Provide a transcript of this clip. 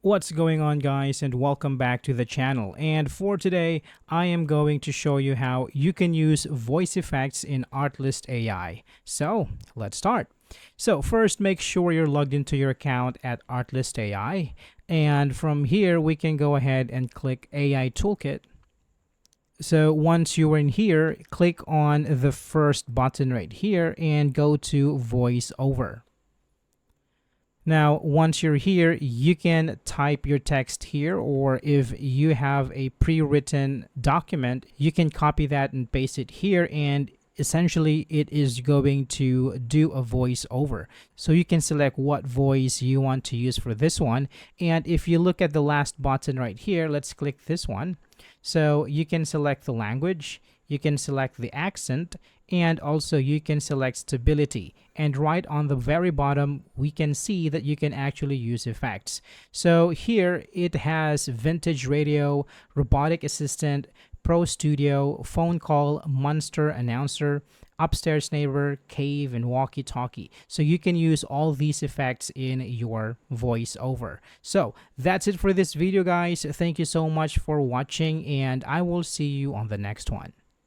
What's going on, guys, and welcome back to the channel. And for today, I am going to show you how you can use voice effects in Artlist AI. So let's start. So first, make sure you're logged into your account at Artlist AI. And from here, we can go ahead and click AI Toolkit. So once you're in here, click on the first button right here and go to Voiceover. Now, once you're here, you can type your text here, or if you have a pre-written document, you can copy that and paste it here, and essentially it is going to do a voiceover. So you can select what voice you want to use for this one. And if you look at the last button right here, let's click this one. So you can select the language, you can select the accent, and also you can select stability. And right on the very bottom, we can see that you can actually use effects. So here it has vintage radio, robotic assistant, pro studio, phone call, monster announcer, upstairs neighbor, cave, and walkie-talkie. So you can use all these effects in your voiceover. So that's it for this video, guys. Thank you so much for watching, and I will see you on the next one.